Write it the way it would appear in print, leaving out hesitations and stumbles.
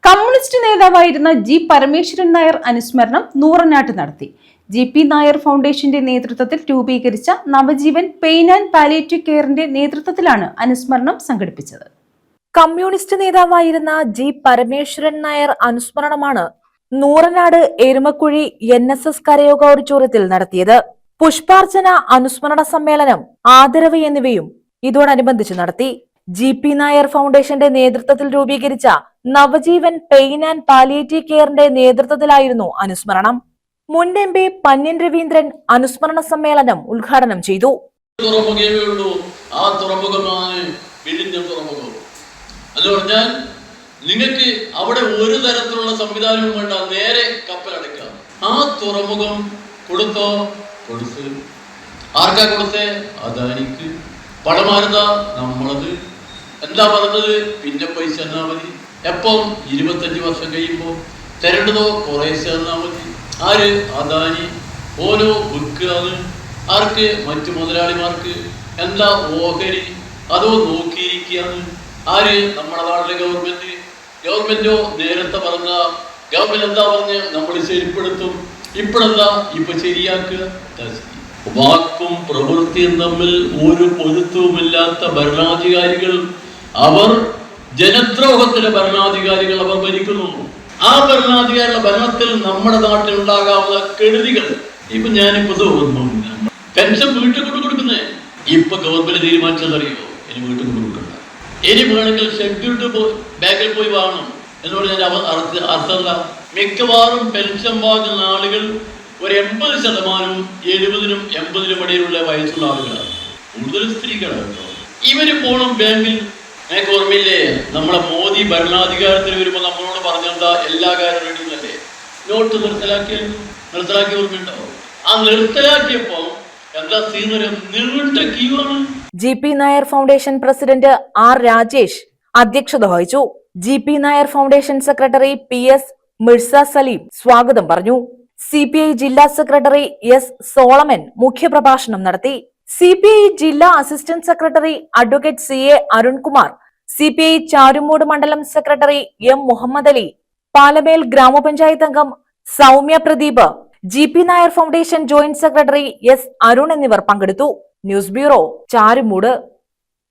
Communist നേതാവായിരുന്ന G Parameswaran Nair അനുസ്മരണം നൂറനാട്ട് നടത്തി. ജി.പി. നായർ ഫൗണ്ടേഷന്റെ നേതൃത്വത്തിൽ രൂപീകരിച്ച നവജീവൻ പെയിൻ ആൻഡ് പാലിയേറ്റീവ് കെയറിന്റെ നേതൃത്വത്തിലാണ് അനുസ്മരണം സംഘടിപ്പിച്ചത്. കമ്മ്യൂണിസ്റ്റ് നേതാവായിരുന്ന ജി പരമേശ്വരൻ നായർ അനുസ്മരണമാണ് നൂറനാട് എരുമക്കുഴി NSS കരയോഗ ഓഡിറ്റോറിയത്തിൽ നടത്തിയത്. പുഷ്പാർച്ചന, അനുസ്മരണ സമ്മേളനം, ആദരവ് എന്നിവയും ഇതോടനുബന്ധിച്ച് നടത്തി. ജി.പി. നായർ ഫൗണ്ടേഷന്റെ നേതൃത്വത്തിൽ രൂപീകരിച്ച നവജീവൻ പെയിൻ ആൻഡ് പാലിയേറ്റീവ് കെയറിന്റെ നേതൃത്വത്തിലായിരുന്നു അനുസ്മരണം. മുൻ MP പന്ന്യൻ രവീന്ദ്രൻ അനുസ്മരണ സമ്മേളനം ഉദ്ഘാടനം ചെയ്തു. നിങ്ങൾക്ക് അവിടെ ഒരു തരത്തിലുള്ള സംവിധാനവും വേണ്ട, നേരെ കപ്പലടക്കാം. ആ തുറമുഖം കൊടുത്തോ? കൊടുത്ത്. ആർക്കാ കൊടുത്തേ? അദാനിക്ക്. പണമാരുതാ? നമ്മളത്. എന്താ പറഞ്ഞത്? പിന്നെ പൈസ തന്നാ മതി. എപ്പം? 25 വർഷം കഴിയുമ്പോൾ തരേണ്ടതോ കുറേശ്ശെ തന്നാ മതി. ആര്? അദാനി. ഓരോ വിൽക്കുകയാണ്. ആർക്ക്? മറ്റു മുതലാളിമാർക്ക്. എന്താ ഓഹരി? അതോ നോക്കിയിരിക്കുകയാണ്. ആര്? നമ്മുടെ നാട്ടിലെ ഗവൺമെന്റോ നേരത്തെ പറഞ്ഞ ഗവൺമെന്റ് എന്താ പറഞ്ഞ് നമ്മൾ ശരിപ്പെടുത്തും. ഇപ്പോഴെന്താ? ഇപ്പൊ ശരിയാക്കുക. വാക്കും പ്രവൃത്തിയും തമ്മിൽ ഒരു പൊരുത്തവുമില്ലാത്ത ഭരണാധികാരികൾ, അവർ ജനദ്രോഹത്തിലെ ഭരണാധികാരികൾ അവർ ഭരിക്കുന്നു. ആ ഭരണാധികാരികളുടെ ഭരണത്തിൽ നമ്മുടെ നാട്ടിൽ ഉണ്ടാകാവുന്ന കെടുതികൾ ഇപ്പൊ ഞാനിപ്പോ പെൻഷൻ വീട്ടിൽ കൊണ്ട് കൊടുക്കുന്നേ. ഇപ്പൊ ഗവൺമെന്റ് തീരുമാനിച്ചതറിയോ? ഇനി വീട്ടിൽ കൊണ്ട് കൊടുക്കണ്ട. ഇനി വേണമെങ്കിൽ ഷെഡ്യൂൾഡ് ബാങ്കിൽ പോയി വാങ്ങണം എന്ന് പറഞ്ഞാൽ അർത്ഥമല്ല. മിക്കവാറും പെൻഷൻ വാങ്ങുന്ന ആളുകൾ ഒരു 80% 70-നും 80-നും ഇടയിലുള്ള വയസ്സുള്ള ആളുകളാണ്. കൂടുതൽ സ്ത്രീകളാണ്. ഇവര് പോണം ബാങ്കിൽ. എനിക്ക് ഓർമ്മയില്ലേ, നമ്മളെ മോദി ഭരണാധികാരത്തിൽ വരുമ്പോൾ നമ്മളോട് പറഞ്ഞെന്താ? എല്ലാ കാര്യം റെഡിന്നല്ലേ? നോട്ട് നിർത്തലാക്കി ഓർമ്മയുണ്ടാവും. ആ നിർത്തലാക്കിയപ്പോ എന്താ സീനറി? നീണ്ട ക്യൂ ആണ്. G P. Nair foundation president R. Rajesh അധ്യക്ഷത വഹിച്ചു. G P. Nair foundation secretary PS. Mirza Saleem സ്വാഗതം പറഞ്ഞു. CPI ജില്ലാ സെക്രട്ടറി S. സോളമൻ മുഖ്യപ്രഭാഷണം നടത്തി. CPI ജില്ലാ assistant secretary advocate CA. Arunkumar, CPI Charumoodu മണ്ഡലം സെക്രട്ടറി M. മുഹമ്മദ് അലി, പാലമേൽ ഗ്രാമപഞ്ചായത്ത് അംഗം Soumya Pradeep, G P. Nair foundation joint secretary S. Arun എന്നിവർ പങ്കെടുത്തു. News bureau, Charummood.